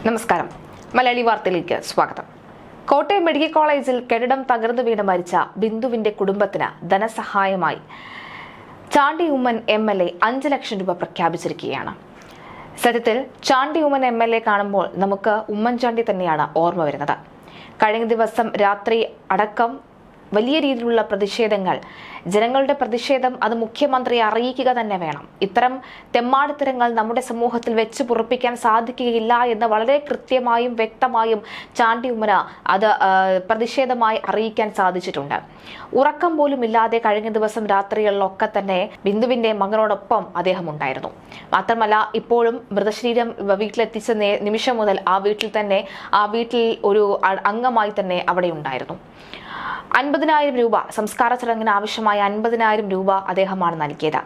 നമസ്കാരം. മലയാളി വാർത്തയിലേക്ക് സ്വാഗതം. കോട്ടയം മെഡിക്കൽ കോളേജിൽ കെട്ടിടം തകർന്നു വീണ് മരിച്ച ബിന്ദുവിന്റെ കുടുംബത്തിന് ധനസഹായമായി ചാണ്ടി ഉമ്മൻ MLA 5 ലക്ഷം രൂപ പ്രഖ്യാപിച്ചിരിക്കുകയാണ്. സത്യത്തിൽ ചാണ്ടി ഉമ്മൻ MLA കാണുമ്പോൾ നമുക്ക് ഉമ്മൻചാണ്ടി തന്നെയാണ് ഓർമ്മ വരുന്നത്. കഴിഞ്ഞ ദിവസം രാത്രി അടക്കം വലിയ രീതിയിലുള്ള പ്രതിഷേധങ്ങൾ, ജനങ്ങളുടെ പ്രതിഷേധം അത് മുഖ്യമന്ത്രിയെ അറിയിക്കുക തന്നെ വേണം. ഇത്തരം തെമ്മാടിത്തരങ്ങൾ നമ്മുടെ സമൂഹത്തിൽ വെച്ച് പൊറുപ്പിക്കാൻ സാധിക്കുകയില്ല എന്ന് വളരെ കൃത്യമായും വ്യക്തമായും ചാണ്ടി ഉമ്മന് അത് പ്രതിഷേധമായി അറിയിക്കാൻ സാധിച്ചിട്ടുണ്ട്. ഉറക്കം പോലും ഇല്ലാതെ കഴിഞ്ഞ ദിവസം രാത്രികളിലൊക്കെ തന്നെ ബിന്ദുവിന്റെ മകനോടൊപ്പം അദ്ദേഹം ഉണ്ടായിരുന്നു. മാത്രമല്ല, ഇപ്പോഴും മൃതശരീരം വീട്ടിലെത്തിച്ച നിമിഷം മുതൽ ആ വീട്ടിൽ ഒരു അംഗമായി തന്നെ അവിടെ ഉണ്ടായിരുന്നു. 50,000 രൂപ സംസ്കാര ചടങ്ങിന് ആവശ്യമായ 50,000 രൂപ അദ്ദേഹമാണ് നൽകിയത്.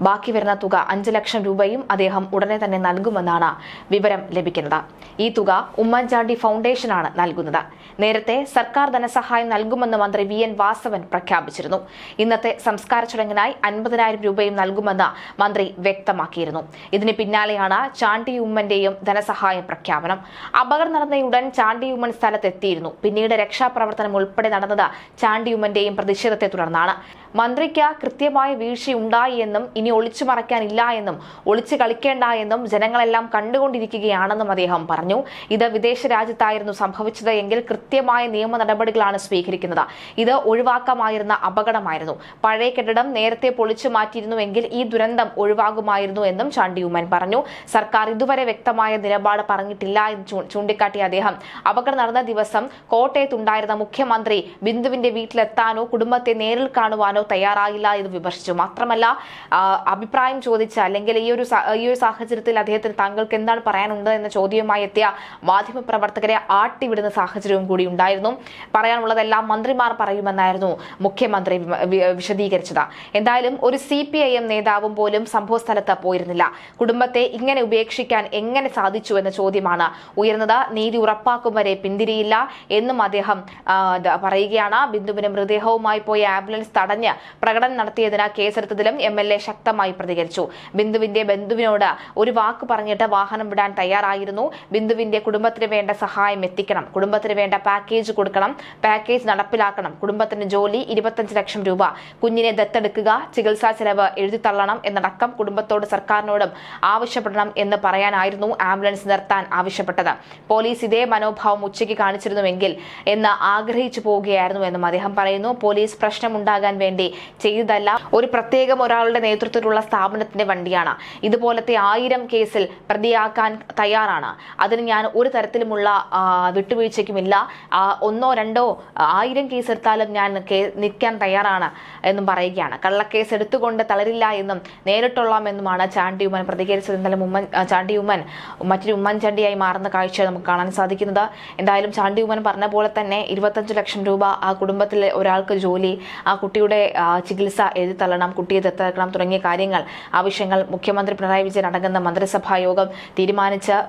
ബാക്കി വരുന്ന തുക 5 ലക്ഷം രൂപയും അദ്ദേഹം ഉടനെ തന്നെ നൽകുമെന്നാണ് വിവരം ലഭിക്കുന്നത്. ഈ തുക ഉമ്മൻചാണ്ടി ഫൗണ്ടേഷനാണ് നൽകുന്നത്. നേരത്തെ സർക്കാർ ധനസഹായം നൽകുമെന്ന് മന്ത്രി VN വാസവൻ പ്രഖ്യാപിച്ചിരുന്നു. ഇന്നത്തെ സംസ്കാര ചടങ്ങിനായി 50,000 രൂപയും നൽകുമെന്ന് മന്ത്രി വ്യക്തമാക്കിയിരുന്നു. ഇതിന് പിന്നാലെയാണ് ചാണ്ടി ഉമ്മന്റെയും ധനസഹായം പ്രഖ്യാപനം. അപകടം നടന്നയുടൻ ചാണ്ടി ഉമ്മൻ സ്ഥലത്തെത്തിയിരുന്നു. പിന്നീട് രക്ഷാപ്രവർത്തനം ഉൾപ്പെടെ നടന്നത് ചാണ്ടി ഉമ്മന്റെയും പ്രതിഷേധത്തെ തുടർന്നാണ്. മന്ത്രിക്ക് കൃത്യമായ വീഴ്ചയുണ്ടായി എന്നും ഇനി ഒളിച്ചു മറയ്ക്കാനില്ല എന്നും ഒളിച്ചു കളിക്കേണ്ട എന്നും ജനങ്ങളെല്ലാം കണ്ടുകൊണ്ടിരിക്കുകയാണെന്നും അദ്ദേഹം പറഞ്ഞു. ഇത് വിദേശ രാജ്യത്തായിരുന്നു സംഭവിച്ചത് എങ്കിൽ കൃത്യമായ നിയമ നടപടികളാണ് സ്വീകരിക്കുന്നത്. ഇത് ഒഴിവാക്കാമായിരുന്ന അപകടമായിരുന്നു. പഴയ കെട്ടിടം നേരത്തെ പൊളിച്ചു മാറ്റിയിരുന്നുവെങ്കിൽ ഈ ദുരന്തം ഒഴിവാകുമായിരുന്നു എന്നും ചാണ്ടി ഉമ്മൻ പറഞ്ഞു. സർക്കാർ ഇതുവരെ വ്യക്തമായ നിലപാട് പറഞ്ഞിട്ടില്ല എന്ന് ചൂണ്ടിക്കാട്ടിയ അദ്ദേഹം അപകടം നടന്ന ദിവസം കോട്ടയത്തുണ്ടായിരുന്ന മുഖ്യമന്ത്രി ബിന്ദുവിന്റെ വീട്ടിലെത്താനോ കുടുംബത്തെ നേരിൽ കാണുവാനോ തയ്യാറായില്ല എന്ന് വിമർശിച്ചു. മാത്രമല്ല, അഭിപ്രായം ചോദിച്ച അല്ലെങ്കിൽ ഈ ഒരു സാഹചര്യത്തിൽ അദ്ദേഹത്തിന് താങ്കൾക്ക് എന്താണ് പറയാനുള്ളത് എന്ന ചോദ്യവുമായി എത്തിയ മാധ്യമപ്രവർത്തകരെ ആട്ടിവിടുന്ന സാഹചര്യവും കൂടി ഉണ്ടായിരുന്നു. പറയാനുള്ളതെല്ലാം മന്ത്രിമാർ പറയുമെന്നായിരുന്നു മുഖ്യമന്ത്രി വിശദീകരിച്ചത്. എന്തായാലും ഒരു CPIM നേതാവും പോലും സംഭവ സ്ഥലത്ത് പോയിരുന്നില്ല. കുടുംബത്തെ ഇങ്ങനെ ഉപേക്ഷിക്കാൻ എങ്ങനെ സാധിച്ചു എന്ന ചോദ്യമാണ് ഉയർന്നത്. നീതി ഉറപ്പാക്കും വരെ പിന്തിരിയില്ല എന്നും അദ്ദേഹം പറയുകയാണ്. ബിന്ദുവിന് മൃതദേഹവുമായി പോയ ആംബുലൻസ് തടഞ്ഞ് പ്രകടനം നടത്തിയതിന് കേസെടുത്തതിലും MLA ശക്തമായി പ്രതികരിച്ചു. ബിന്ദുവിന്റെ ബന്ധുവിനോട് ഒരു വാക്ക് പറഞ്ഞിട്ട് വാഹനം വിടാൻ തയ്യാറായിരുന്നു. ബിന്ദുവിന്റെ കുടുംബത്തിന് വേണ്ട സഹായം എത്തിക്കണം, കുടുംബത്തിന് വേണ്ട പാക്കേജ് കൊടുക്കണം, പാക്കേജ് നടപ്പിലാക്കണം, കുടുംബത്തിന് ജോലി, 25 ലക്ഷം രൂപ, കുഞ്ഞിനെ ദത്തെടുക്കുക, ചികിത്സാ ചെലവ് എഴുതിത്തള്ളണം എന്നടക്കം കുടുംബത്തോട് സർക്കാരിനോടും ആവശ്യപ്പെടണം എന്ന് പറയാനായിരുന്നു ആംബുലൻസ് നിർത്താൻ ആവശ്യപ്പെട്ടത്. പോലീസ് ഇതേ മനോഭാവം ഉച്ചയ്ക്ക് കാണിച്ചിരുന്നുവെങ്കിൽ എന്ന് ആഗ്രഹിച്ചു പോവുകയായിരുന്നു എന്നും അദ്ദേഹം പറയുന്നു. പോലീസ് പ്രശ്നമുണ്ടാകാൻ വേണ്ടി ചെയ്തതല്ല, ഒരു പ്രത്യേകം ഒരാളുടെ നേതൃത്വത്തിലുള്ള സ്ഥാപനത്തിന്റെ വണ്ടിയാണ്. ഇതുപോലത്തെ 1000 കേസിൽ പ്രതിയാക്കാൻ തയ്യാറാണ്. അതിന് ഞാൻ ഒരു തരത്തിലുമുള്ള വിട്ടുവീഴ്ചയ്ക്കുമില്ല. 1 2 1000 കേസ് എടുത്താലും ഞാൻ നിൽക്കാൻ തയ്യാറാണ് എന്നും പറയുകയാണ്. കള്ളക്കേസ് എടുത്തുകൊണ്ട് തളരില്ല എന്നും നേരിട്ടൊള്ളാം എന്നുമാണ് ചാണ്ടി ഉമ്മൻ പ്രതികരിച്ചത്. എന്നാലും ചാണ്ടി ഉമ്മൻ മറ്റൊരു ഉമ്മൻചാണ്ടിയായി മാറുന്ന കാഴ്ച നമുക്ക് കാണാൻ സാധിക്കുന്നത്. എന്തായാലും ചാണ്ടി ഉമ്മൻ പറഞ്ഞ പോലെ തന്നെ 25 ലക്ഷം രൂപ, ആ കുടുംബത്തിലെ ഒരാൾക്ക് ജോലി, ആ കുട്ടിയുടെ ചികിത്സ എഴുതിത്തള്ളണം, കുട്ടിയെ ദത്തെടുക്കണം തുടങ്ങിയ കാര്യങ്ങൾ, ആവശ്യങ്ങൾ മുഖ്യമന്ത്രി പിണറായി വിജയൻ അടങ്ങുന്ന മന്ത്രിസഭാ യോഗം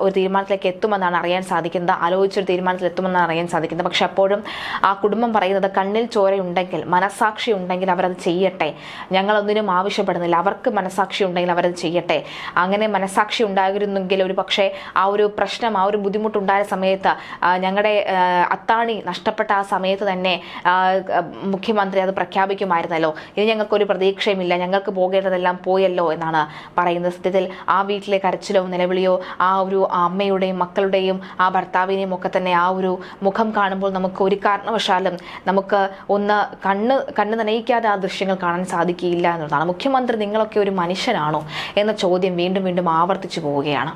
ഒരു തീരുമാനത്തിലേക്ക് എത്തുമെന്നാണ് അറിയാൻ സാധിക്കുന്നത്. ആലോചിച്ചൊരു തീരുമാനത്തിൽ എത്തുമെന്നാണ് അറിയാൻ സാധിക്കുന്നത്. പക്ഷെ അപ്പോഴും ആ കുടുംബം പറയുന്നത് കണ്ണിൽ ചോരയുണ്ടെങ്കിൽ, മനസാക്ഷി ഉണ്ടെങ്കിൽ അവരത് ചെയ്യട്ടെ, ഞങ്ങളൊന്നിനും ആവശ്യപ്പെടുന്നില്ല, അവർക്ക് മനസാക്ഷി ഉണ്ടെങ്കിൽ അവരത് ചെയ്യട്ടെ. അങ്ങനെ മനസാക്ഷി ഉണ്ടായിരുന്നെങ്കിൽ ഒരു പക്ഷേ ആ ഒരു പ്രശ്നം, ആ ഒരു ബുദ്ധിമുട്ടുണ്ടായ സമയത്ത്, ഞങ്ങളുടെ അത്താണി നഷ്ടപ്പെട്ട ആ സമയത്ത് തന്നെ മുഖ്യമന്ത്രി അത് പ്രഖ്യാപിക്കുമായിരുന്നല്ലോ. ഇനി ഞങ്ങൾക്കൊരു പ്രതീക്ഷയുമില്ല, ഞങ്ങൾക്ക് പോകേണ്ടതെല്ലാം പോയല്ലോ എന്നാണ് പറയുന്നത്. സത്യത്തിൽ ആ വീട്ടിലെ കരച്ചിലോ നിലവിളിയോ, ആ ഒരു അമ്മയുടെയും മക്കളുടെയും ആ ഭർത്താവിനെയും ഒക്കെ തന്നെ ആ ഒരു മുഖം കാണുമ്പോൾ നമുക്ക് ഒരു കാരണവശാലും നമുക്ക് ഒന്ന് കണ്ണ് നനയിക്കാതെ ആ ദൃശ്യങ്ങൾ കാണാൻ സാധിക്കുകയില്ല എന്നുള്ളതാണ്. മുഖ്യമന്ത്രി നിങ്ങളൊക്കെ ഒരു മനുഷ്യനാണോ എന്ന ചോദ്യം വീണ്ടും വീണ്ടും ആവർത്തിച്ചു പോവുകയാണ്.